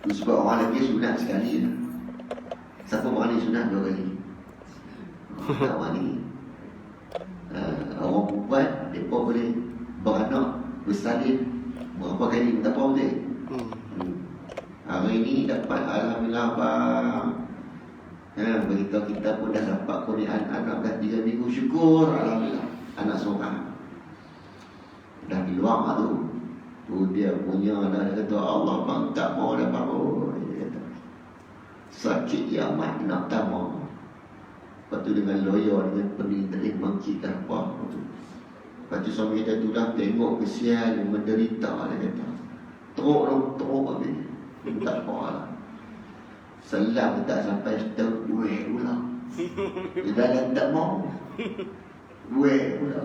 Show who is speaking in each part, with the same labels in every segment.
Speaker 1: Sebab orang lelaki sunat sekali. Siapa berani sunat 2 kali? Tak berani. Orang perempuan, mereka boleh beranak, bersalin berapa kali, tak apa boleh. Hari ini dapat alhamdulillah bang. Beritahu kita pun dah dapat kurian anak dah 3 minggu, syukur alhamdulillah. Anak seorang dah di luar tu. Tu dia punya dah, dia kata Allah bang tak mau dah baru. Dia kata sakit ya mat nak tak mau. Lepas tu dengan lawyer, dengan pemerintah mengkita apa tu. Lepas tu suami kita tu dah tengok kesian menderita, dia kata teruk habis. Tak apa lah. Selang tak sampai setengah buih pula. Dia dah tak mau. Buih pula.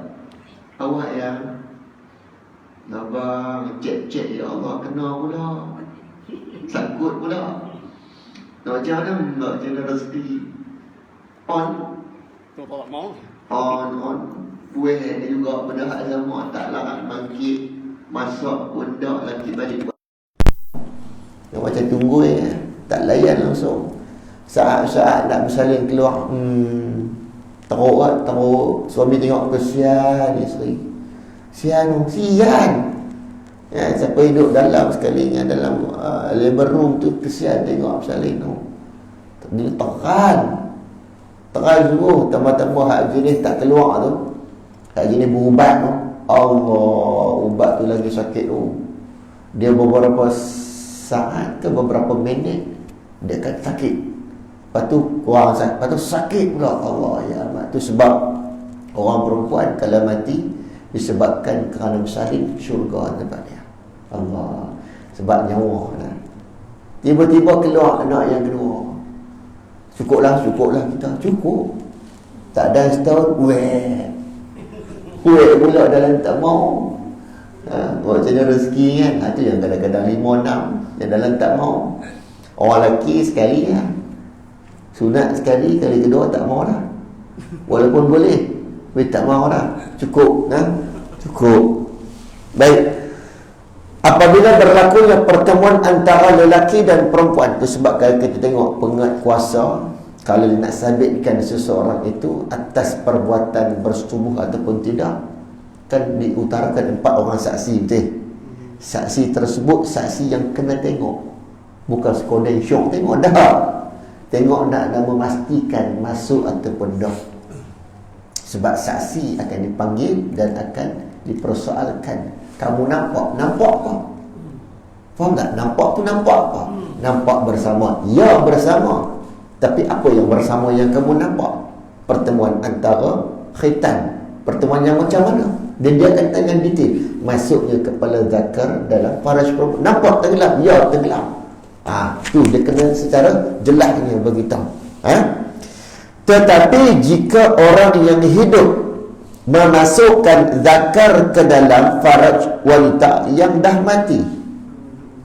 Speaker 1: Awak yang abang cek ya Allah kena pula. Sakut pula. Nak macam mana? Nak macam mana rezeki? On.
Speaker 2: Tak mau.
Speaker 1: On. Buih dia juga pada hak sama. Taklah bangkit. Masak pun dah lagi balik. Yang macam tunggu tak layan langsung. Saat-saat nak bersalin keluar, teruk. Suami tengok kesian isteri. Sian. Ya, siapa hidup dalam sekalinya dalam labor room tu kesian tengok bersalin tu. Dia tekan sungguh. Tambah-tambah hak jenis tak keluar tu, hak jenis berubat tu, Allah, ubat tu lagi sakit tu. Dia beberapa saat ke beberapa minit dia akan sakit. Lepas tu kurang sakit, lepas tu sakit pula. Allah ya Allah. Tu sebab orang perempuan kalau mati disebabkan kerana bersalin, syurga tempat dia. Allah. Sebab nyawa lah. Tiba-tiba keluar anak yang kedua. Cukuplah kita. Cukup. Tak ada setahun. Weh pula dalam tak mau. Macam rezeki kan. Itu yang kadang-kadang 5-6 yang dalam tak mau. Orang lelaki sekali lah. Sunat sekali, kali kedua tak mau dah. Walaupun boleh, tapi tak mau dah. Cukup. Cukup. Baik. Apabila berlakunya pertemuan antara lelaki dan perempuan, itu sebab kalau kita tengok penguasa, kalau dia nak sabitkan seseorang itu atas perbuatan bersetubuh ataupun tidak, kan diutarakan 4 orang saksi, betul? Saksi tersebut saksi yang kena tengok, bukan sekadar syok tengok dah. Tengok nak memastikan masuk ataupun dah. Sebab saksi akan dipanggil dan akan dipersoalkan. Kamu nampak apa? Faham tak? Nampak tu nampak apa? Nampak bersama. Ya, bersama. Tapi apa yang bersama yang kamu nampak? Pertemuan antara khitan. Pertemuan yang macam mana? Dan dia akan tanya detail. Masuknya kepala zakar dalam faraj perempuan. Nampak tenggelam? Ya, tenggelam. Tu dia kena secara jelasnya beritahu. Tetapi jika orang yang hidup memasukkan zakar ke dalam faraj wanita yang dah mati,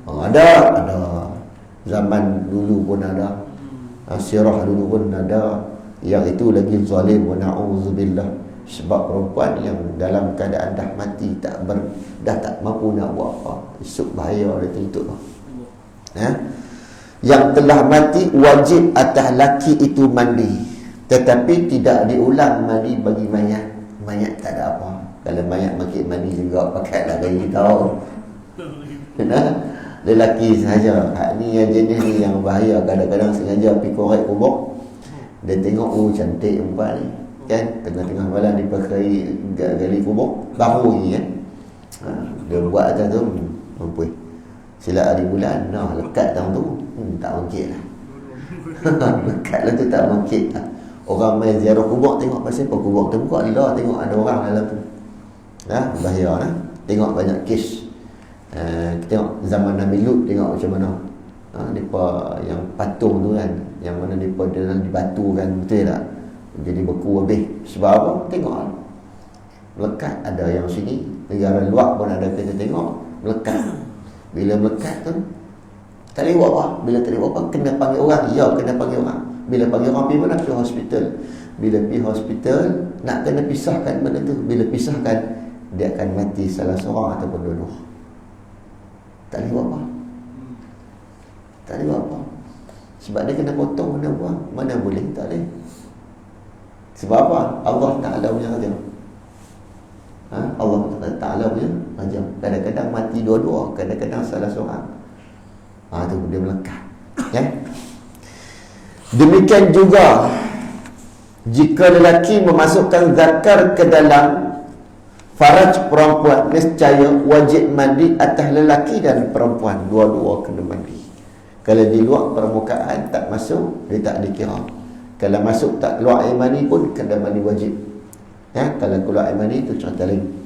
Speaker 1: ada zaman dulu pun ada, sirah dulu pun ada, yang itu lagi zalim wa na'udzubillah. Sebab perempuan yang dalam keadaan dah mati, dah tak mampu nak buat apa, esok bahaya dia tuntut. Yang telah mati wajib atas laki itu mandi, tetapi tidak diulang mandi bagi mayat. Mayat tak ada apa. Kalau mayat makin mandi juga pakailah bagi tahu. Lelaki sahaja. Hak ni yang jenis ni yang bahaya. Kadang-kadang sengaja pergi korek kubur. Dia tengok cantik perempuan ni, kan, tengah-tengah malam dipakai gali kubur baru ni kan. Dia buat atas tu mampu. Sila hari bulan lekat dalam tu, tak mungkin lah. Lekat lah tu tak mungkin lah. Orang main ziarah kubur tengok pasal apa kubur terbuka dia tengok ada orang dalam tu. Bahaya lah. Tengok banyak kes. Kita tengok zaman Nabi Lut, tengok macam mana. Depa yang patung tu kan, yang mana depa dalam dibatukan, betul tak? Jadi beku habis. Sebab apa? Tengok lah. Melekat ada yang sini, negara luar pun ada kita tengok melekat. Bila melekat tu tak boleh buat apa. Bila tak boleh buat apa, kena panggil orang. Ya, kena panggil orang. Bila panggil orang pergi mana? Pergi hospital. Bila pergi hospital, nak kena pisahkan benda tu. Bila pisahkan, dia akan mati salah seorang ataupun dua-dua. Tak boleh buat apa. Tak boleh buat apa. Sebab dia kena potong, kena buang. Mana boleh, tak boleh. Sebab apa? Allah Ta'ala punya raja. Allah Ta'ala punya raja. Kadang-kadang mati dua-dua, kadang-kadang salah seorang. Tu dia melekat. Demikian juga jika lelaki memasukkan zakar ke dalam faraj perempuan, nescaya wajib mandi atas lelaki dan perempuan. Dua-dua kena mandi. Kalau di luar permukaan tak masuk, dia tak dikira. Kalau masuk tak keluar air mani pun kena mandi wajib. Kalau keluar air mani itu cerita lain.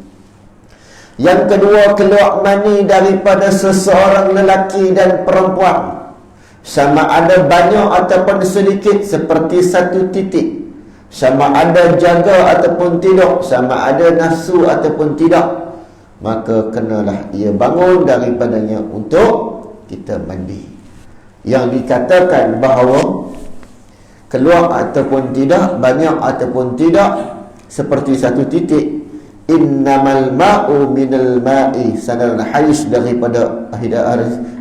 Speaker 1: Yang kedua, keluar mani daripada seseorang lelaki dan perempuan, sama ada banyak ataupun sedikit, seperti satu titik, sama ada jaga ataupun tidak, sama ada nafsu ataupun tidak, maka kenalah ia bangun daripadanya untuk kita mandi. Yang dikatakan bahawa keluar ataupun tidak, banyak ataupun tidak, seperti satu titik, innamal ma'u minal ma'i, sanad hadis daripada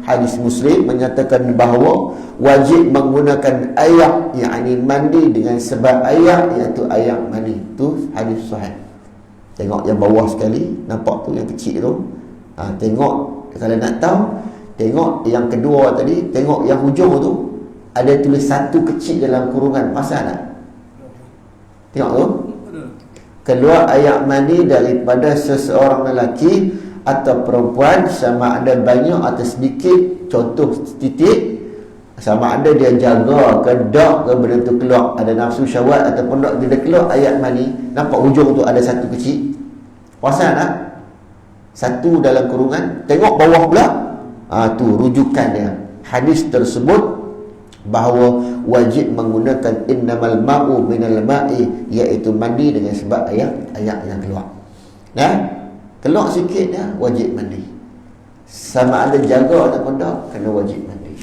Speaker 1: hadis Muslim menyatakan bahawa wajib menggunakan air, yakni mandi dengan sebab air, iaitu air mani. Itu hadis sahih. Tengok yang bawah sekali, nampak tu yang kecil tu. Tengok, kalau nak tahu, tengok yang kedua tadi, tengok yang hujung tu, ada tulis satu kecil dalam kurungan. Pasal tak? Tengok tu. Keluar air mani daripada seseorang lelaki atau perempuan, sama ada banyak atau sedikit, contoh titik, sama ada dia jaga ke tak ke benda tu keluar, ada nafsu syahwat ataupun tak, dia keluar air mani. Nampak hujung tu ada satu kecil. Puasan tak? Satu dalam kurungan. Tengok bawah pula, tu rujukan dia. Hadis tersebut bahawa wajib menggunakan innamal ma'u minal ma'i, iaitu mandi dengan sebab air yang keluar. Keluar sikit dah, wajib mandi. Sama ada jaga ataupun tak, kena wajib mandi.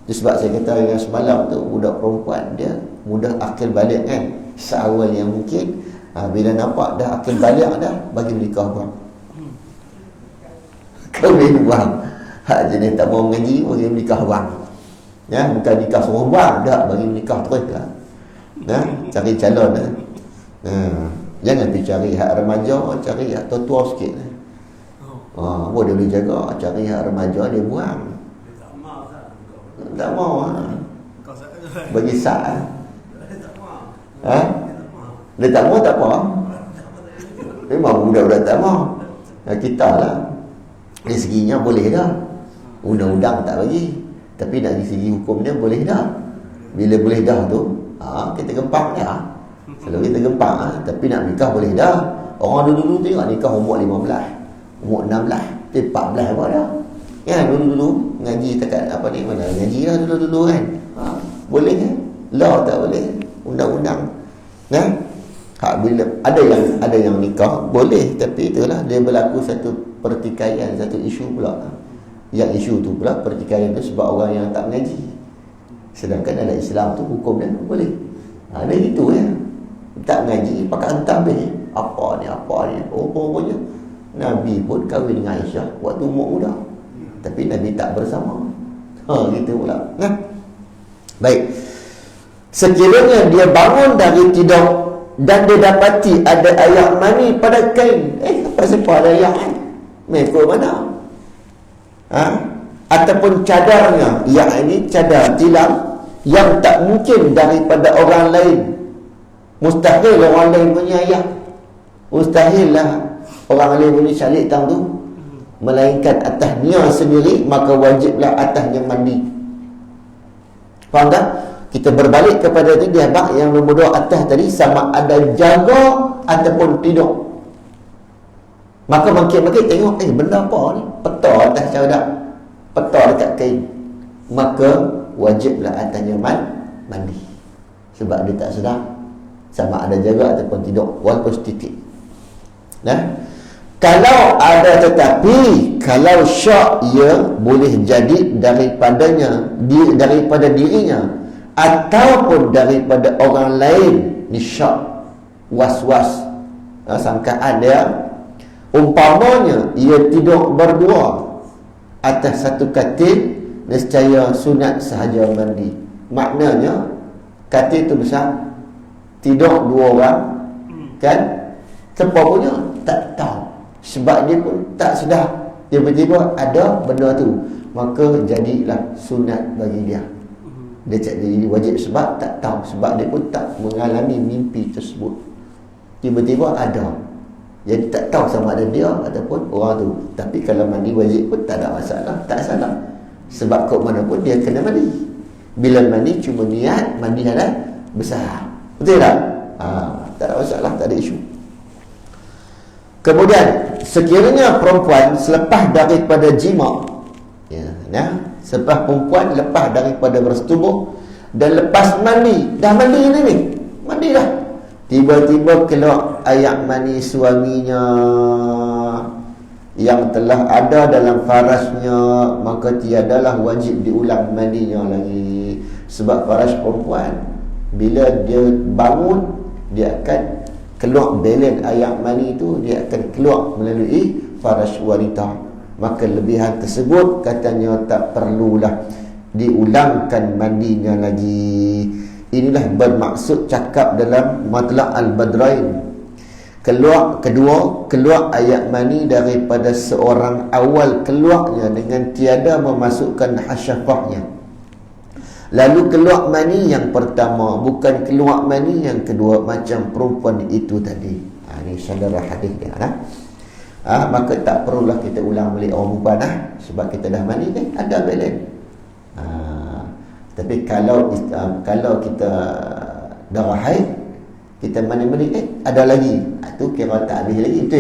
Speaker 1: Itu sebab saya kata yang semalam tu, budak perempuan dia mudah akil balik kan, seawal yang mungkin. Bila nampak dah akil balik dah, bagi nikah bang. Kahwin bang. Jenis tak mau mengaji, bagi nikah bang. Bukan nikah suruh buang, tak, bagi nikah terus lah. Cari calon lah. Jangan pergi cari hak remaja, cari hak tua-tua sikit lah. Boleh boleh jaga, cari hak remaja dia buang. Tak mau lah. Bagi sah lah. Dia tak mau tak apa. Memang budak-budak tak mau. Kita lah, dari seginya boleh dah. Undang-undang tak bagi, tapi dari segi hukum dia boleh dah. Bila boleh dah tu, kita gempak dah. Selalu kita gempak, tapi nak nikah boleh dah. Orang dulu-dulu tengok nikah umur 15, umur 16, 14 apa dah. Dulu-dulu ngaji dekat apa ni, mana ngaji lah dulu-dulu kan. Boleh kan? Law tak boleh, undang-undang. Bila ada yang nikah boleh, tapi itulah dia berlaku satu pertikaian, satu isu pula. Yang isu tu pula, pertikaian tu sebab orang yang tak mengaji. Sedangkan dalam Islam tu hukum dia boleh. Ada gitu ya. Tak mengaji, pakai hantar habis. Apa ni. Rupanya Nabi pun kahwin dengan Aisyah waktu umur muda, tapi Nabi tak bersama. Gitu pula. Baik. Sekiranya dia bangun dari tidur dan dia dapati ada air mani pada kain, apa siapa ada air mani? Mekor mana? Ataupun cadarnya, yakni cadar tilam yang tak mungkin daripada orang lain. Mustahil orang lain punya air. Mustahil lah orang lain punya calik tang tu, melainkan atasnya sendiri, maka wajiblah atasnya mandi. Faham tak? Kita berbalik kepada tadi, dia bak yang nombor 2 atas tadi, sama ada jaga ataupun tidak. Maka makin-makin tengok, benda apa ni? Peta atas cadar, peta dekat kain. Maka wajiblah atasnya mandi. Sebab dia tak sedar sama ada jaga ataupun tidak, walaupun sedikit. Kalau ada tetapi, kalau syak ia boleh jadi daripadanya, daripada dirinya ataupun daripada orang lain. Ni syak, was-was, sangkaan dia. Umpamanya ia tidur berdua atas satu katil, nescaya sunat sahaja mandi. Maknanya katil tu besar, tidur 2 orang, kan? Siapa punya tak tahu, sebab dia pun tak sedar. Tiba-tiba ada benda tu, maka jadilah sunat bagi dia. Dia jadi wajib sebab tak tahu, sebab dia pun tak mengalami mimpi tersebut. Tiba-tiba ada, jadi tak tahu sama ada dia ataupun orang tu. Tapi kalau mandi wajib pun tak ada masalah, tak salah. Sebab kok mana pun dia kena mandi. Bila mandi cuma niat mandi hadas besar, betul tak? Tak ada masalah, tak ada isu. Kemudian sekiranya perempuan selepas daripada jima, selepas perempuan lepas daripada bersetubuh dan lepas mandi, dah mandi ni, mandi dah, tiba-tiba keluar air mani suaminya yang telah ada dalam farasnya, maka tiadalah wajib diulang mandinya lagi. Sebab faras perempuan, bila dia bangun, dia akan keluar belen air mani itu, dia akan keluar melalui faras wanita. Maka lebihan tersebut katanya tak perlulah diulangkan mandinya lagi. Inilah bermaksud cakap dalam Matlaq al-Badrain. Keluar ayat mani daripada seorang awal keluarnya dengan tiada memasukkan hasyafahnya. Lalu keluar mani yang pertama, bukan keluar mani yang kedua macam perempuan itu tadi. Ini saudara hadis dia lah. Maka tak perlulah kita ulang balik orang perempuan sebab kita dah mandi ada belen. Tapi kalau kita darah haid, kita mandi ada lagi, tu kira tak habis lagi tu.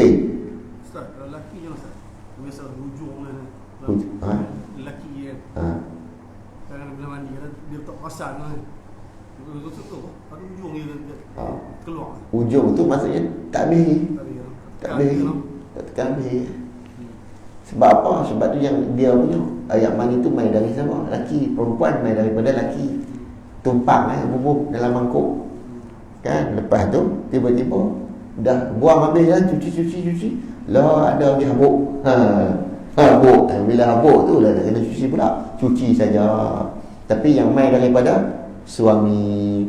Speaker 2: Ustaz, kalau lelaki je Ustaz, biasa hujung lelaki kan. Kadang bila mandi dia tak perasan kan. Tu pada hujung dia keluar.
Speaker 1: Hujung tu maksudnya tak habis. Tak habis. Tak habis. Sebab apa? Sebab tu yang dia punya ayat mani tu main dari siapa? Laki, perempuan main daripada laki. Tumpang bubuk dalam mangkuk. Kan? Lepas tu tiba-tiba dah buang habis dah, cuci. Lah ada dia habuk. Habuk. Bila habuk tu lah nak kena cuci pula. Cuci saja. Tapi yang main daripada suami.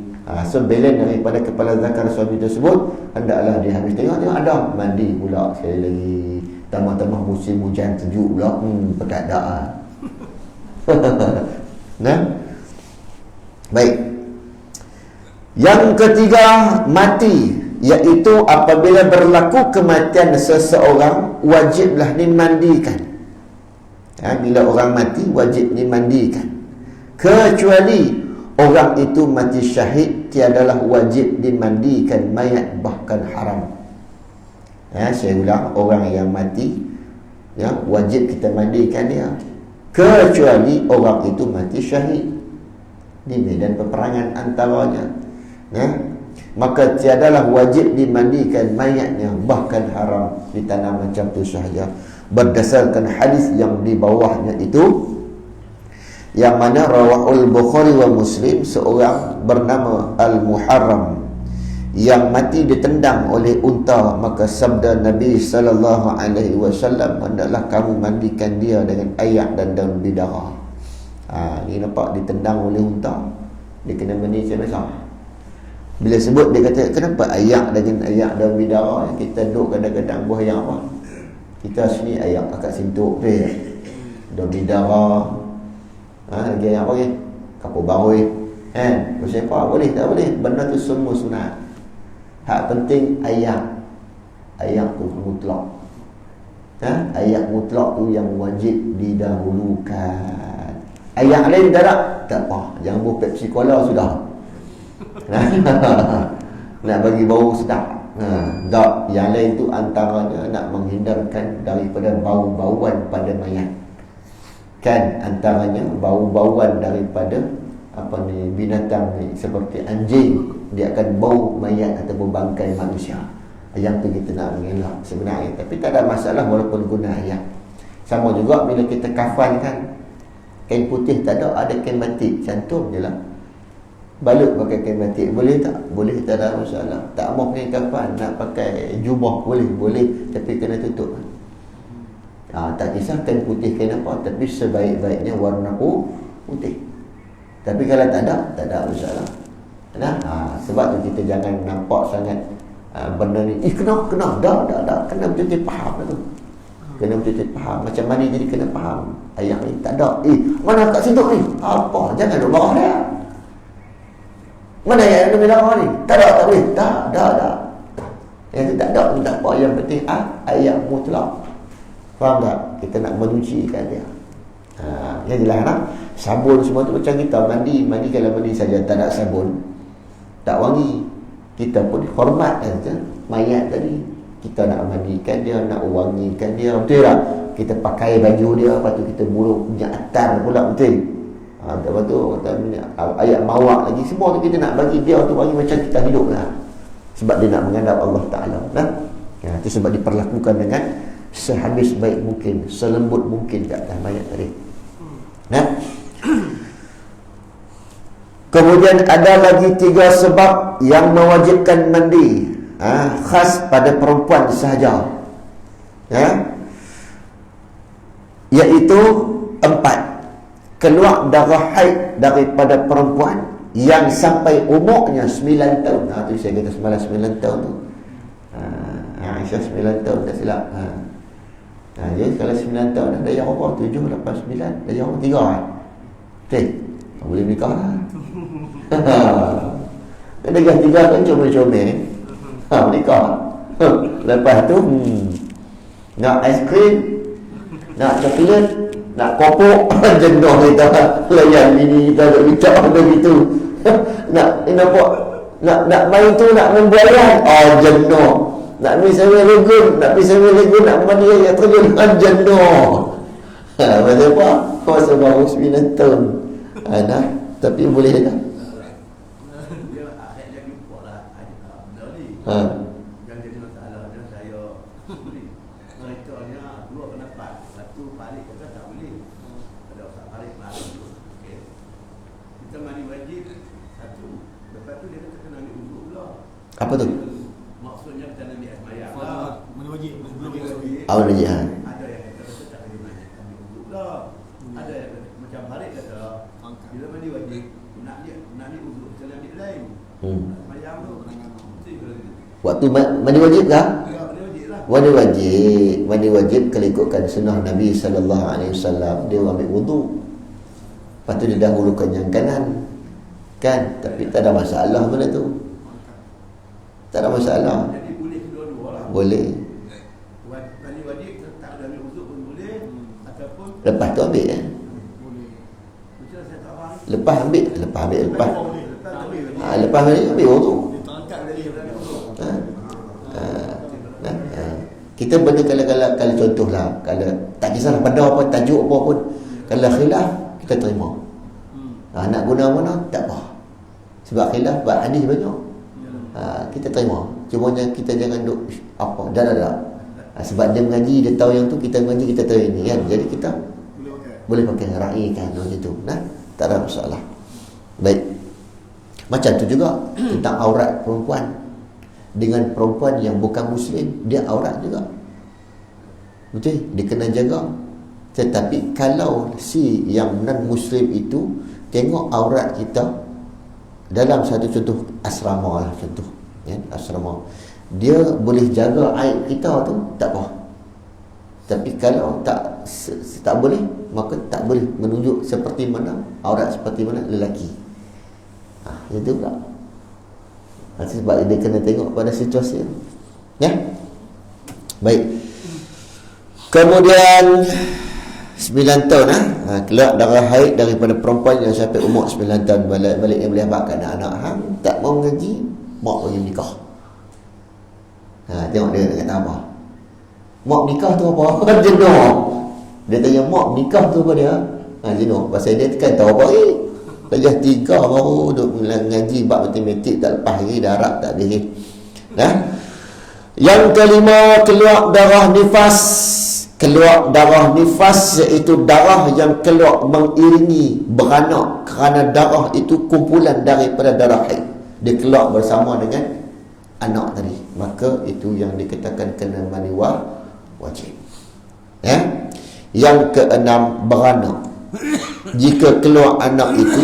Speaker 1: So belen daripada kepala zakar suami tersebut, hendaklah dia habis tengok ada mandi pula sekali lagi. Tambah-tambah musim hujan sejuk pula. Pekat dah. Nah. Baik. Yang ketiga, mati, iaitu apabila berlaku kematian seseorang, wajiblah dimandikan. Bila orang mati, wajib dimandikan. Kecuali orang itu mati syahid, tiadalah wajib dimandikan mayat, bahkan haram. Saya ulang, orang yang mati wajib kita mandikan dia, kecuali orang itu mati syahid di medan peperangan antaranya. Maka tiadalah wajib dimandikan mayatnya, bahkan haram ditanam macam tu sahaja. Berdasarkan hadis yang di bawahnya itu, yang mana rawahul Bukhari wa Muslim, seorang bernama Al-Muharram yang mati ditendang oleh unta, maka sabda Nabi sallallahu alaihi wasallam, hendaklah kamu mandikan dia dengan air dan daun bidara. Ni nampak ditendang oleh unta, dia kena mandi macam biasa. Bila sebut dia kata kenapa air dengan air daun bidara? Kita duduk kadang-kadang buah yang apa? Kita sini air akak sintuk tu ya. Daun bidara. Lagi yang apa lagi? Kapur barui. Bersepah boleh tak boleh? Benda tu semua sunat. Hak penting ayat tu mutlak. Ayat mutlak tu yang wajib didahulukan. Ayat lain tak apa. Jangan buat Pepsi Cola sudah. Nak bagi bau sedap. Tak. Yang lain tu antaranya nak menghindarkan daripada bau-bauan pada mayat. Kan antaranya bau-bauan daripada binatang ni, seperti anjing, dia akan bau mayat ataupun bangkai manusia. Yang tu kita nak mengelak sebenarnya, tapi tak ada masalah walaupun guna ayat. Sama juga bila kita kafan kan, kain putih tak ada kain batik, cantum je lah, balut pakai kain batik, boleh tak? Boleh, tak ada masalah. Tak mau pakai kafan, nak pakai jubah boleh, tapi kena tutup. Tak kisah kain putih kain apa, tapi sebaik-baiknya warna putih. Tapi kalau tak ada masalah. Sebab tu kita jangan nampak sangat benda ni kena dah kena betul-betul faham tu. Kena betul-betul faham. Macam mana jadi kena faham. Ayat ni tak ada. Mana kat situ ni? Apa? Jangan duk marah dia. Mana ayat ni marah ni? Tak boleh. Tak. Yang tu tak ada pun tak apa. Yang penting ayat mutlak. Faham tak? Kita nak menyucikan dia. Yang jelas lah. Sabun semua tu macam kita mandi kalau mandi saja tak ada sabun, tak wangi. Kita pun hormat saja mayat tadi. Kita nak mandikan dia, nak wangikan dia, betul tak? Kita pakai baju dia, lepas tu kita buluk minyak atar pula, betul? Lepas tu ayat mawak lagi, semua tu kita nak bagi dia tu wangi macam kita hidup lah. Sebab dia nak menghadap Allah Ta'ala. Itu sebab diperlakukan dengan sehabis baik mungkin, selembut mungkin kat atas mayat tadi. Kemudian ada lagi 3 sebab yang mewajibkan mandi, khas pada perempuan sahaja, iaitu 4. Keluar darah haid daripada perempuan yang sampai umurnya 9 tahun. Tu saya kata semalam 9 tahun tu. Aisyah 9 tahun tak silap. Jadi kalau 9 tahun dah yang apa? 7, 8, 9, dah yang 3 kan? Betul? Boleh nikah lah. Dah 3 kan comel-comel. Nikah. Lepas tu nak aiskrim, nak coklat, nak kopok. Jenuh kita layan bini kita nak bincang benda gitu. Nak main tu, nak membuayan. Jenuh. Nak pergi sambil legun, nak mandi yang terjun dengan jenuh. Macam apa? Masa baru 9 tahun. Tapi boleh dah.
Speaker 3: Dia akhir jadi buatlah benda ni. Yang jadi masalah dia saya boleh. Ceritanya dua pendapat. Satu balik kata tak boleh. Ada orang balik lagi tu. Okey. Kita mandi wajib satu. Lepas tu dia kata kena ambil wuduk pula.
Speaker 1: Apa tu?
Speaker 3: Maksudnya kita nak ambil sembahyang.
Speaker 2: Mana wajib belum wajib.
Speaker 1: Awal wajib.
Speaker 3: Ada yang kata tak boleh ambil wuduk pula. Ada yang macam balik kata bila mandi wajib nak ni wuduk kena ambil lain. Sembahyang tu
Speaker 1: Waktu mandi wajib kah?
Speaker 3: Wajib lah.
Speaker 1: Mandi wajib kalau ikutkan sunnah Nabi SAW, dia ambil wudu. Lepas tu dia dahulukan yang kanan. Kan? Tapi tak ada masalah benda tu. Tak ada masalah.
Speaker 3: Jadi boleh kedua-dua lah.
Speaker 1: Boleh.
Speaker 3: Mandi wajib tak ada ambil wuduk pun boleh. Ataupun
Speaker 1: Lepas tu ambil
Speaker 2: Boleh.
Speaker 3: macam saya tak faham.
Speaker 1: Lepas ambil.
Speaker 3: Lepas
Speaker 1: Ambil wudu.
Speaker 2: Dia tak angkat dari
Speaker 1: Kita benda kalau contohlah, kalau tak kisahlah pada apa, tajuk apa pun, kalau khilaf kita terima. Nak guna mana tak apa. Sebab khilaf hadis banyak. Kita terima. Cumanya kita jangan duk apa dah. Sebab dia mengaji, dia tahu yang tu, kita mengaji, kita tahu ini kan. Jadi kita boleh pakai raikan macam tu. Tak ada masalah. Baik. Macam tu juga tentang aurat perempuan. Dengan perempuan yang bukan muslim, dia aurat juga. Betul? Dia kena jaga. Tetapi kalau si yang non muslim itu tengok aurat kita dalam satu contoh asrama lah, contoh ya, asrama, dia boleh jaga aib kita tu, tak apa. Tapi kalau tak boleh, maka tak boleh menunjuk seperti mana aurat, seperti mana lelaki. Itu pula. Sebab dia kena tengok pada situasi. Ya. Baik. Kemudian 9 tahun keluar darah haid daripada perempuan yang sampai umur 9 tahun, balik yang boleh abang anak-anak tak mau ngaji, mak bagi nikah. Tengok dia nak kata apa. Mak nikah tu apa? Jenuh. Dia tanya mak nikah tu apa dia? Jenuh. Pasal dia kan tahu apa Darjah 3 baru duduk ngaji bab matematik tak lepas lagi, darab tak boleh. Yang kelima, keluar darah nifas. Keluar darah nifas iaitu darah yang keluar mengiringi beranak, kerana darah itu kumpulan daripada darah haid. Dia keluar bersama dengan anak tadi. Maka itu yang dikatakan kena mandi wajib. Ya? Yang keenam, beranak. Jika keluar anak itu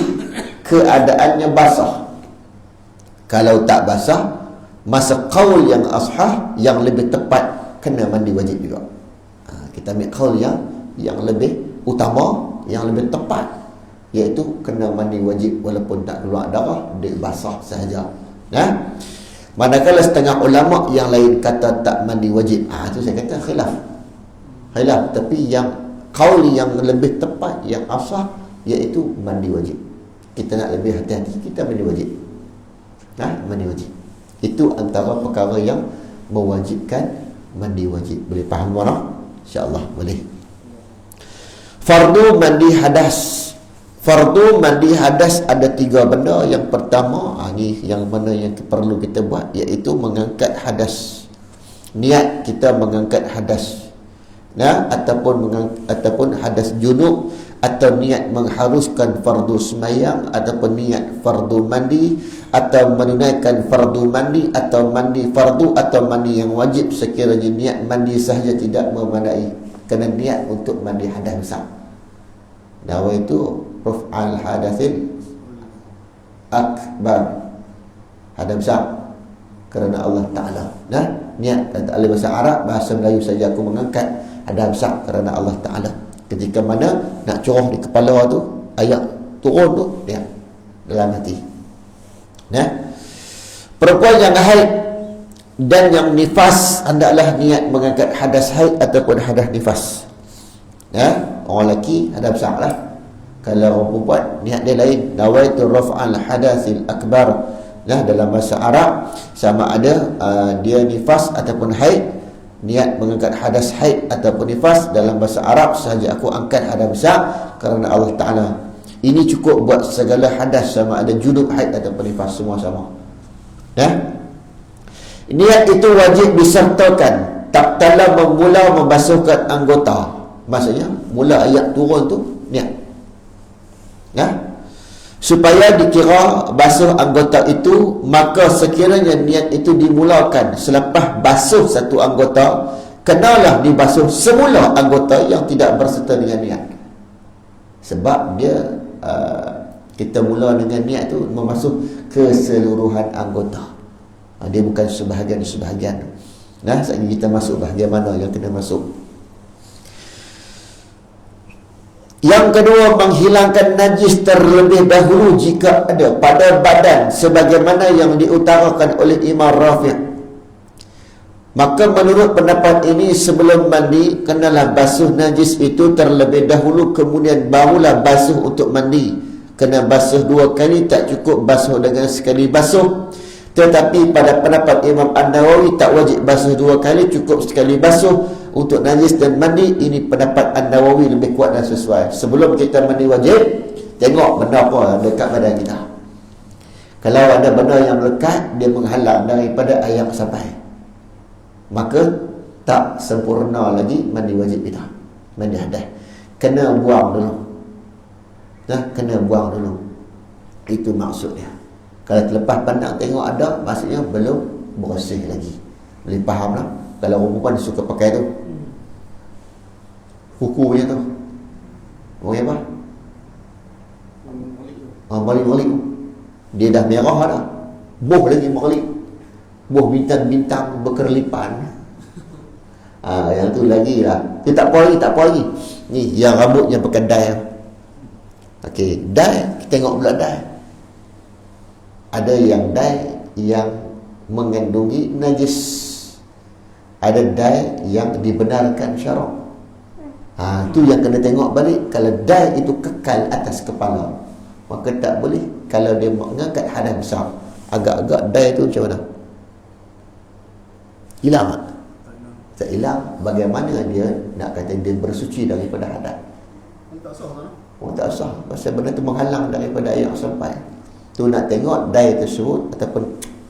Speaker 1: keadaannya basah. Kalau tak basah, masa qaul yang ashah, yang lebih tepat, kena mandi wajib juga. Kita ambil qaul yang lebih utama, yang lebih tepat, iaitu kena mandi wajib walaupun tak keluar darah, dia basah sahaja. Manakala setengah ulama yang lain kata tak mandi wajib, itu saya kata khilaf. Tapi yang qaul yang lebih tepat, yang asah, iaitu mandi wajib. Kita nak lebih hati-hati, kita mandi wajib. Mandi wajib. Itu antara perkara yang mewajibkan mandi wajib. Boleh faham mana? InsyaAllah boleh. Fardu mandi hadas. Fardu mandi hadas ada 3 benda. Yang pertama, ni yang mana yang perlu kita buat, iaitu mengangkat hadas. Niat kita mengangkat hadas, ataupun hadas junub, atau niat mengharuskan fardu semayang, ataupun niat fardu mandi, atau menunaikan fardu mandi, atau mandi fardu, atau mandi yang wajib. Sekiranya niat mandi sahaja tidak memadai, kena niat untuk mandi hadas besar. Nawa itu ruf'al hadatsin akbar, hadas besar kerana Allah Ta'ala. Niat kata ahli bahasa Arab, bahasa Melayu saja aku mengangkat hadas besar kerana Allah Ta'ala. Ketika mana nak curah di kepala tu, ayat turun tu, dia dalam hati. Perempuan yang haid dan yang nifas hendaklah niat mengangkat hadas haid ataupun hadas nifas. Orang lelaki hadas besar lah. Kalau orang perempuan niat dia lain, nawaitu raf'al hadatsil akbar. Dalam bahasa Arab sama ada dia nifas ataupun haid, niat mengangkat hadas haid ataupun nifas. Dalam bahasa Arab sahaja aku angkat hadas besar kerana Allah Ta'ala. Ini cukup buat segala hadas, sama ada junub, haid ataupun nifas, semua sama. Niat itu wajib disertakan tak kala memula membasuhkan anggota. Maksudnya mula ayat turun tu niat, supaya dikira basuh anggota itu. Maka sekiranya niat itu dimulakan selepas basuh satu anggota, kenalah dibasuh semula anggota yang tidak berserta dengan niat. Sebab dia kita mula dengan niat tu membasuh keseluruhan anggota. Dia bukan sebahagian-sebahagian. Saat ini kita masuk bahagian mana yang kena masuk. Yang kedua, menghilangkan najis terlebih dahulu jika ada pada badan, sebagaimana yang diutarakan oleh Imam Rafiq. Maka menurut pendapat ini, sebelum mandi kenalah basuh najis itu terlebih dahulu, kemudian barulah basuh untuk mandi. Kena basuh 2 kali, tak cukup basuh dengan sekali basuh. Tetapi pada pendapat Imam An-Nawawi tak wajib basuh 2 kali, cukup sekali basuh untuk najis dan mandi. Ini pendapat An-Nawawi lebih kuat dan sesuai. Sebelum kita mandi wajib, tengok benda apa dekat badan kita. Kalau ada benda yang melekat, dia menghalang daripada air sampai, maka tak sempurna lagi mandi wajib kita, mandi hadas. Kena buang dulu. Kena buang dulu. Itu maksudnya. Kalau terlepas pandang tengok ada, maksudnya belum bersih lagi. Boleh faham lah. Kalau orang perempuan suka pakai tu, kuku punya tu, orang apa? Balik-balik. Dia dah merah dah, buh lagi balik, buh bintang-bintang berkerlipan. Yang tu lagi lah. Dia tak apa lagi. Ni yang rambutnya pakai dye. Okey, dye, kita tengok pula dye. Ada yang dye yang mengandungi najis, ada dye yang dibenarkan syarak. Tu yang kena tengok balik. Kalau dye itu kekal atas kepala, maka tak boleh. Kalau dia mengangkat hadas besar, agak-agak dye itu macam mana? Hilang tak? Tak hilang. Bagaimana dia nak kata dia bersuci daripada hadas?
Speaker 2: Tak sah lah.
Speaker 1: Tak sah. Pasal benda tu menghalang daripada air sampai. Tu nak tengok dye tersebut ataupun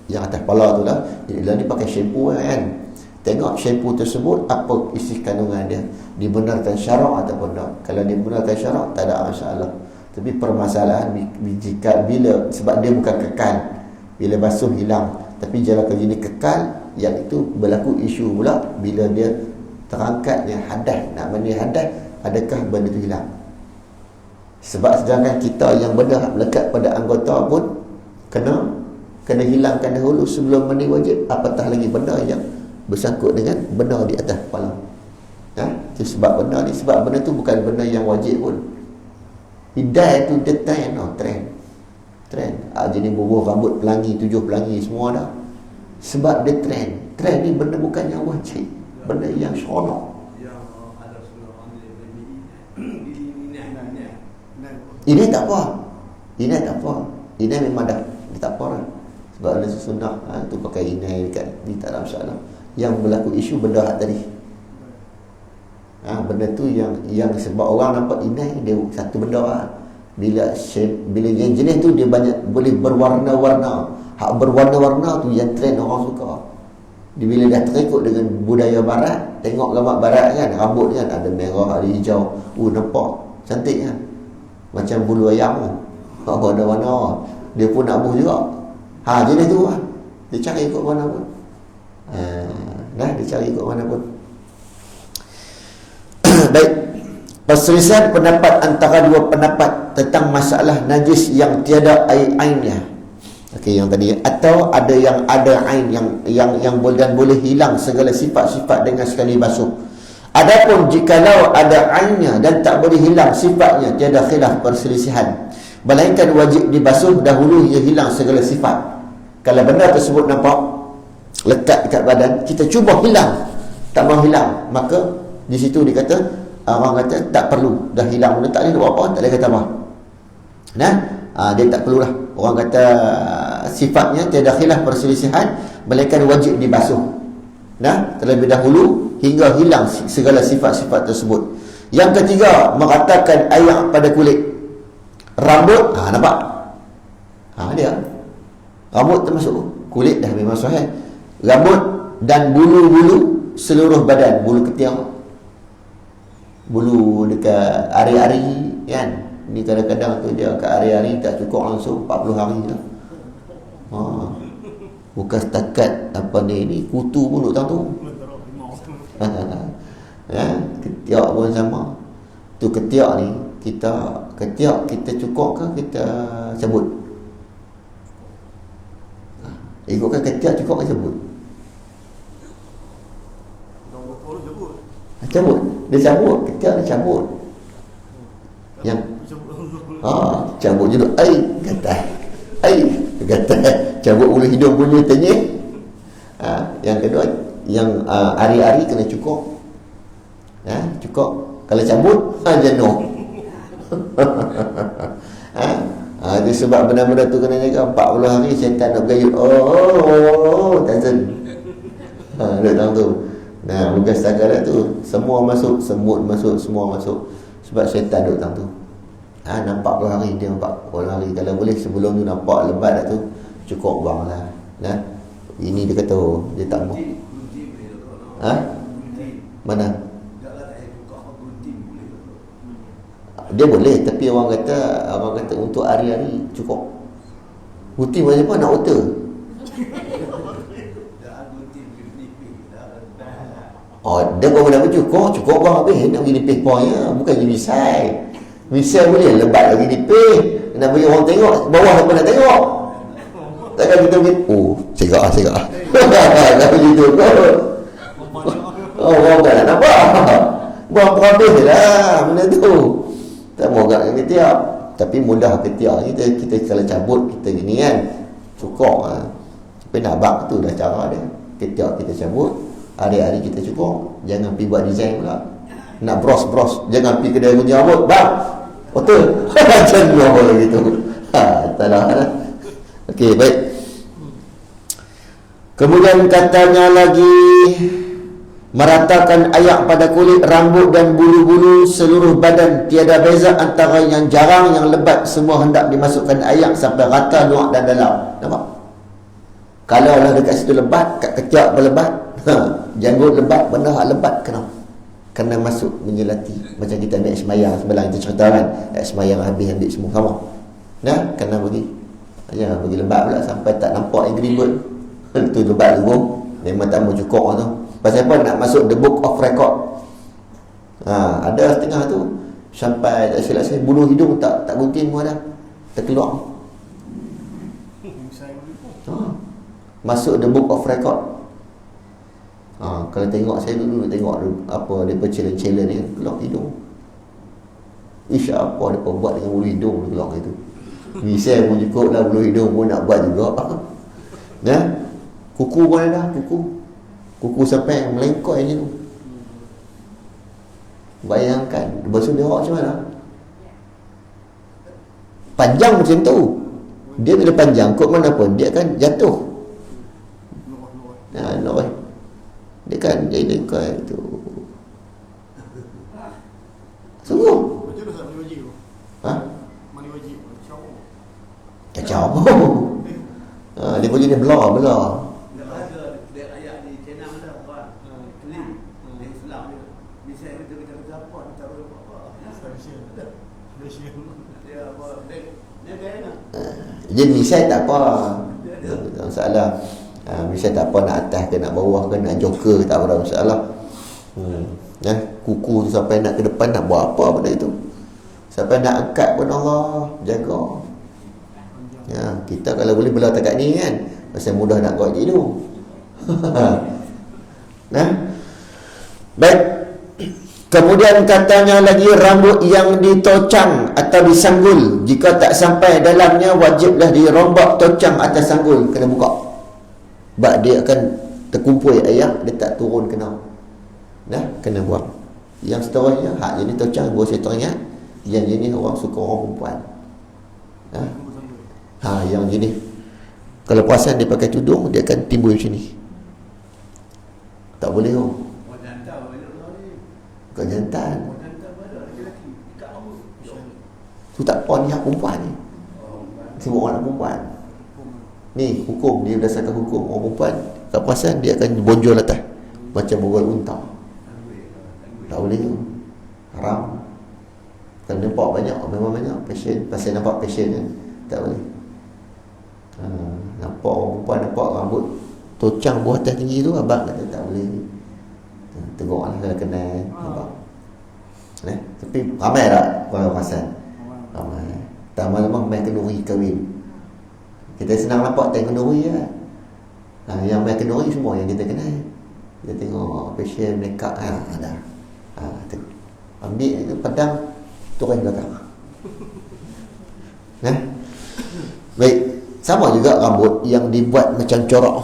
Speaker 1: yang atas kepala tu lah. Dia pakai shampoo kan. Tengok shampoo tersebut apa isi kandungan dia, dibenarkan syarak ataupun tak. Kalau dibenarkan syarak, tak ada masalah. Tapi permasalahan jika bila, sebab dia bukan kekal, bila basuh hilang. Tapi kalau ini kekal, yang itu berlaku isu pula bila dia terangkatnya hadas, nak mandi hadas, adakah benda itu hilang? Sebab sedangkan kita yang benda melekat pada anggota pun kena hilangkan dahulu sebelum mandi wajib, apatah lagi benda yang bersangkut dengan benda di atas kepala. Itu sebab benda ni, sebab benda tu bukan benda yang wajib pun. Hidayah tu dia trend. Jadi bubuh rambut pelangi, 7 pelangi semua dah. Sebab dia trend ni benda bukan yang wajib, benda yang seronok.
Speaker 3: Yang ada seorang orang
Speaker 1: Ini tak apa. Ini memang dah tak apa lah. Sebab ada sunnah tu pakai inai dekat ni, tak ada masalah. Yang berlaku isu benda hak tadi. Benda tu yang sebab orang nampak inai dia satu benda lah. Bila yang jenis tu dia banyak boleh berwarna-warna. Hak berwarna-warna tu yang trend orang suka. Dia bila dah terikut dengan budaya barat, tengok gambar barat kan, rambut kan ada merah, ada hijau. Nampak cantik kan. Macam bulu ayam tu. Ada warna. Dia pun nak buh juga. Jenis tu lah. Dia cari ikut mana pun. Dia cari ikut mana pun. Baik. Perselisihan pendapat antara dua pendapat tentang masalah najis yang tiada ain-ainnya. Okey, yang tadi. Atau ada yang ada ain yang boleh hilang segala sifat-sifat dengan sekali basuh. Adapun jikalau ada ainnya dan tak boleh hilang sifatnya, tiada khilaf perselisihan. Melainkan wajib dibasuh dahulu ia hilang segala sifat. Kalau benda tersebut nampak lekat dekat badan, kita cuba hilang, tak mau hilang, maka di situ dikata, orang kata tak perlu, dah hilang benda, tak boleh buat apa, tak boleh kata apa. Dia tak perlulah. Orang kata sifatnya tiada khilaf perselisihan, melainkan wajib dibasuh terlebih dahulu hingga hilang segala sifat-sifat tersebut. Yang ketiga, meratakan air pada kulit. Rambut, nampak? Dia rambut termasuk kulit dah memang sahih. Rambut dan bulu-bulu seluruh badan, bulu ketiak, bulu dekat ari-ari kan. Ni kadang-kadang tu dia kat ari-ari tak cukup langsung 40 hari lah. Bukan setakat ni kutu pun duk tahu tu. Ketiak pun sama. Tu ketiak ni kita cukup ke kita cabut? Ikutkan ketiak cukup ke cabut? Cabut. Dia cabut, ketiak dia cabut. Yang cabut je duk kata cabut bulu hidung punya tenyih. Yang kedua, yang hari-hari kena cukup. Cukup. Kalau cabut jenuh. Itu sebab benda-benda tu kena jaga. 40 hari syaitan nak bergayut. Tazan. Duduk dalam tu. Bukan setakat tu, semua masuk, semut masuk, semua masuk. Sebab syaitan duduk dalam tu. Nampak 40 hari, dia nampak 40 hari. Kalau boleh sebelum tu nampak lebat dah tu, cukup buang lah. Ini dia kata dia tak mau. Mana? Dia boleh, tapi orang kata untuk hari-hari cukup. Gunting macam apa nak otak? Dia pun dah cukup bang habis. Nak pergi nipis poinnya, bukan je misai boleh, lebat lagi nipis. Nak bagi orang tengok, bawah apa nak tengok. Takkan kita pergi, cegak tak begitu kot. Orang tak nak nampak. Buang habis lah benda tu. Tak mau agak ketiak. Tapi mudah ketiak kita kalau cabut kita gini kan, cukup Tapi nak bak tu dah cara dia. Ketiak kita cabut, hari-hari kita cukup. Jangan pergi buat design pula. Nak bros, jangan pergi kedai gunting rambut, bang betul. Macam tu apa gitu. Tak lah. Okey, baik. Kemudian katanya lagi, meratakan ayak pada kulit, rambut dan bulu-bulu seluruh badan, tiada beza antara yang jarang yang lebat, semua hendak dimasukkan ayak sampai rata luar dan dalam. Nampak? Kalau lah dekat situ lebat, kat ketiak berlebat, janggut lebat, benda hak lebat kena masuk menjelati. Macam kita ambil semayang sebelah kita cerita kan, semayang habis ambil semua sama. Kena bagi. Jangan bagi lebat pula sampai tak nampak agreement. Tu lebat tu memang tak mau cukup tu. Pasal apa? Nak masuk the book of record. Ada setengah tu sampai tak silap saya buluh hidung tak gunting pun dah terkeluar. Masuk the book of record. Kalau tengok saya dulu tengok apa depa challenge ni keluar hidung. Apa depa buat dengan buluh hidung keluar itu. Misal pun cukup lah buluh hidung pun nak buat juga. Kuku pun ada, kuku sampai melengkoi je tu. Bayangkan basuh dia macam mana? Panjang macam tu. Dia bila panjang kot mana pun dia akan jatuh. Dia kan jadi lengkoi tu. Sungguh.
Speaker 2: Macam mana mandi wajib tu? Mandi wajib.
Speaker 1: Kacau. Dia boleh dia belah.
Speaker 3: Dia ayat di channel mana tuan? Keli. Dia Islam dia. Bisa kita apa kita apa.
Speaker 2: Malaysia.
Speaker 3: Dia apa? Dia kena.
Speaker 1: Jadi misal tak apa. Tak masalah. Misal tak apa nak atas ke nak bawah ke nak joker tak ada masalah. Kuku tu sampai nak ke depan nak buat apa benda itu. Sampai nak angkat pun Allah jaga. Kita kalau boleh belah takat ni kan, pasal mudah nak buat hidung. Baik. Kemudian katanya lagi rambut yang ditocang atau disanggul, jika tak sampai dalamnya wajiblah dirombak tocang atau sanggul, kena buka. Sebab dia akan terkumpul air, dia tak turun kena. Kena buang. Yang seterusnya hak jadi tocang buat saya teringat, yang jenis orang suka orang perempuan. Yang jenis kalau perasan dia pakai tudung, dia akan timbul macam ni. Tak boleh tu. Bukan jantan. Tu tak apa ni hak perempuan ni. Semua orang perempuan. Ni hukum, dia berdasarkan hukum orang perempuan. Tak perasan dia akan bonjol atas macam borol unta. Tak boleh tu. Haram. Kalau nampak banyak, memang banyak pasien, pasal nampak pasien kan, tak boleh. Nampak orang perempuan nampak rambut tocang buah atas tinggi tu, abang kata tak boleh. Tengoklah kalau kenal, nampak. Tapi ramai tak orang perasan? Ramai. Lama-lama main kenduri kahwin. Kita senang nampak tengok kenduri kan. Yang main kenduri semua yang kita kenal. Kita tengok pasien make up ada. Ambil itu pedang turun belakang. Baik. Sama juga rambut yang dibuat macam corak.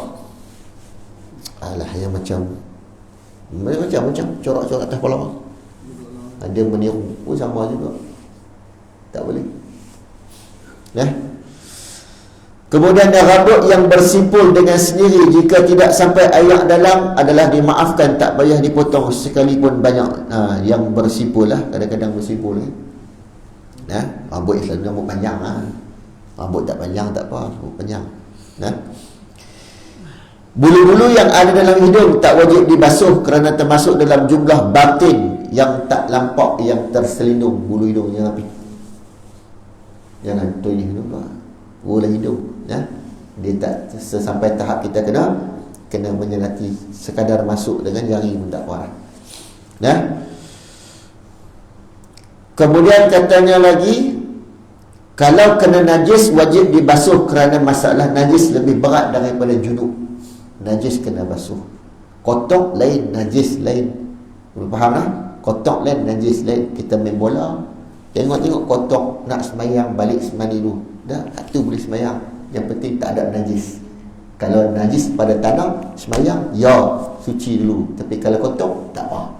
Speaker 1: Yang macam corak-corak atas kepala. Ada meniru pun sama juga. Tak boleh. Kemudian rambut yang bersipul dengan sendiri jika tidak sampai air dalam adalah dimaafkan, tak payah dipotong sekalipun banyak. Yang bersipul lah, kadang-kadang bersipul rambut Islam rambut panjang rambut tak panjang tak apa, rambut panjang. Bulu-bulu yang ada dalam hidung tak wajib dibasuh kerana termasuk dalam jumlah batin yang tak lampak, yang terselindung. Bulu hidung jangan tulis hidung lah, bulu hidung dia tak sampai tahap kita kena menyelati, sekadar masuk dengan jari pun tak apa. Kemudian katanya lagi, kalau kena najis wajib dibasuh kerana masalah najis lebih berat daripada junub. Najis kena basuh. Kotor lain, najis lain. Faham lah? Kotor lain, najis lain. Kita main bola, tengok-tengok kotor, nak semayang, balik semandi dulu. Dah, itu boleh semayang. Yang penting tak ada najis. Kalau najis pada tanah, semayang, suci dulu. Tapi kalau kotor, tak apa.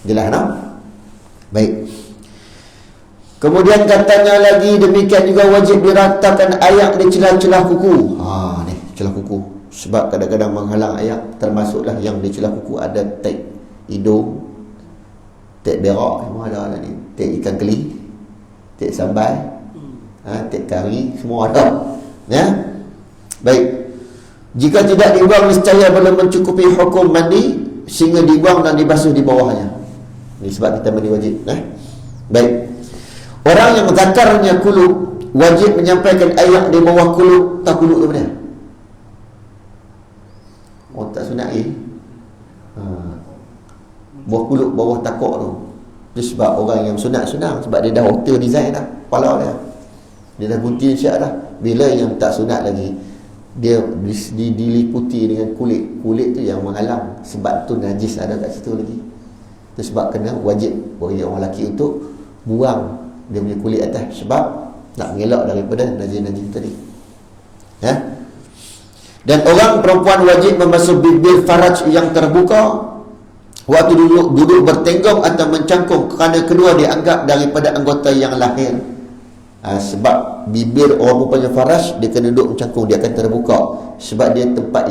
Speaker 1: Jelas tak? Baik. Kemudian katanya lagi, demikian juga wajib diratakan air di celah-celah kuku. Ni celah kuku. Sebab kadang-kadang menghalang air, termasuklah yang di celah kuku ada tek hidung, tek berak, semua ada ni. Tek ikan keli, tek sambal, tek kari, semua ada. Baik. Jika tidak dibuang nescaya belum mencukupi hukum mandi, sehingga dibuang dan dibasuh di bawahnya. Ini sebab kita mandi wajib. Baik. Orang yang zakarnya kulub wajib menyampaikan air di bawah kulub. Tak kulub tu mana? Tak sunat bawah kulub, bawah takok tu. Itu sebab orang yang sunat-sunat, sebab dia dah auto design dah kepala dia dah gunting syak dah. Bila yang tak sunat lagi, dia diliputi dengan kulit tu yang menghalang, sebab tu najis ada kat situ lagi. Itu sebab kena wajib bagi orang lelaki untuk buang dia punya kulit atas, sebab nak mengelak daripada najis-najis tadi. Ya. Dan orang perempuan wajib membasuh bibir faraj yang terbuka waktu duduk bertenggong atau mencangkung, kerana kedua dianggap daripada anggota yang lahir. Sebab bibir orang perempuan yang faraj, dia kena duduk mencangkung, dia akan terbuka, sebab dia tempat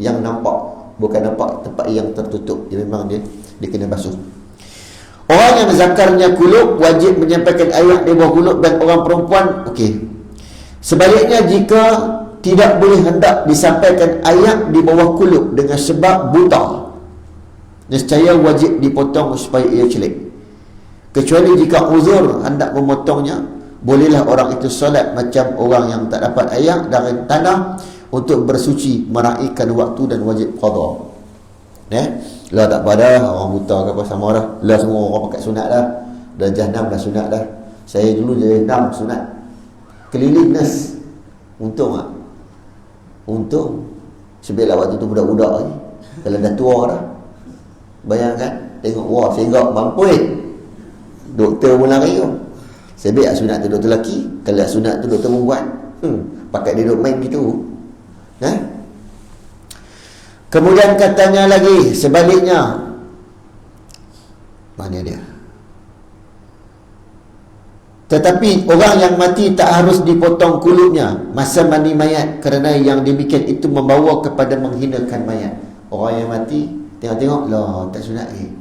Speaker 1: yang nampak, bukan nampak tempat yang tertutup. Dia memang dia kena basuh. Orang yang zakarnya kulub wajib menyampaikan ayat di bawah kulub, dan orang perempuan sebaliknya, jika tidak boleh hendak disampaikan ayat di bawah kulub dengan sebab buta, nescaya wajib dipotong supaya ia celik. Kecuali jika uzur hendak memotongnya, bolehlah orang itu solat macam orang yang tak dapat air dari tanah untuk bersuci, meraihkan waktu dan wajib qada. Lah tak pada orang buta ke apa sama dah. Lah semua orang pakai sunat dah. Dah jahanam dah sunat dah. Saya dulu jahanam sunat. Keliling nas. Untung tak? Untung. Sebelah waktu tu budak-budak lagi. Kalau dah tua dah, bayangkan, tengok, wah, singgah mampui. Doktor pun lari tu. Sebab sunat tu doktor lelaki, kalau sunat tu doktor perempuan. Pakai dia duduk main gitu. Kemudian katanya lagi, sebaliknya, mana dia? Tetapi orang yang mati tak harus dipotong kulubnya masa mandi mayat, kerana yang demikian itu membawa kepada menghinakan mayat. Orang yang mati, tengok-tengok, lah tak sunat lagi,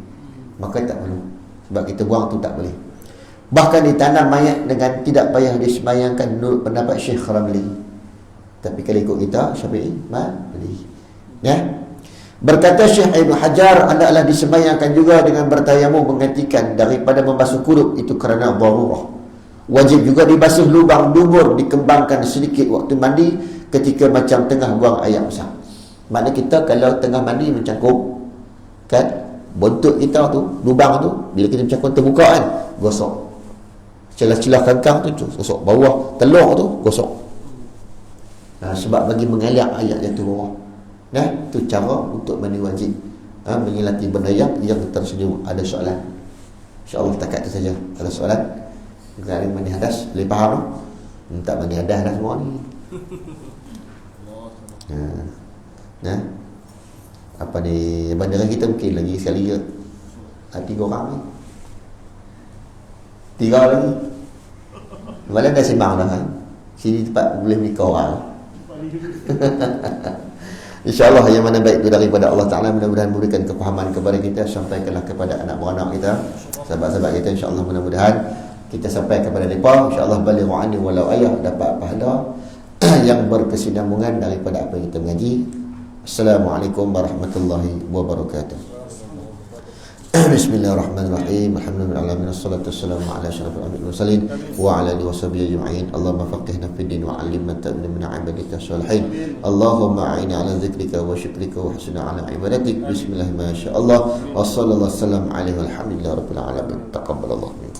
Speaker 1: maka tak perlu, sebab kita buang tu tak boleh. Bahkan ditanam mayat dengan tidak payah disembayangkan menurut pendapat Syekh Ramli. Tapi kalau ikut kita Syafi'i, boleh. Ya. Berkata Syekh Ibn Hajar, adalah disembayangkan juga dengan bertayamum menggantikan daripada membasuh kulub, itu kerana darurah. Wajib juga dibasuh lubang dubur, dikembangkan sedikit waktu mandi ketika macam tengah buang air besar. Maknanya kita kalau tengah mandi mencangkung, kan, bontot kita tu, lubang tu, bila kita mencangkung terbuka kan, gosok. Celah-celah kangkang tu gosok, bawah telur tu gosok. Sebab bagi mengalir ayat jatuh bawah. Itu cara untuk mandi wajib, menyelati benda yang tersenyum. Ada soalan? InsyaAllah takat itu saja. Kalau soalan, kita ada mandi hadas, boleh faham tak? Tak mandi hadas dah semua ni. Apa ni, bandara kita mungkin lagi sekali ke 3 orang ni, 3 lagi. Malah dah sembang dah kan. Sini tempat boleh menikah orang. InsyaAllah yang mana baik itu daripada Allah Ta'ala, mudah-mudahan memberikan kepahaman kepada kita, sampaikanlah kepada anak beranak kita, sahabat-sahabat kita. InsyaAllah mudah-mudahan kita sampai kepada mereka. InsyaAllah balighu anni walau ayah, dapat pahala yang berkesinambungan daripada apa yang kita mengaji. Assalamualaikum warahmatullahi wabarakatuh. Bismillahirrahmanirrahim. Alhamdulillahirabbil alamin, wassalatu wassalamu ala asyrafil anbiya'i wal mursalin wa ala alihi washabihi ajma'in. Allahumma faqihna fid din wa 'allimna ta'wila min 'ibadika shalihin. Allahumma a'inna 'ala dzikrika wa syukrika wa husni 'ala ibadatik. Bismillah ma syaa Allah wa sallallahu alaihi wasallam alaihi walhamdulillahirabbil alamin. Taqabbalallahu minkum.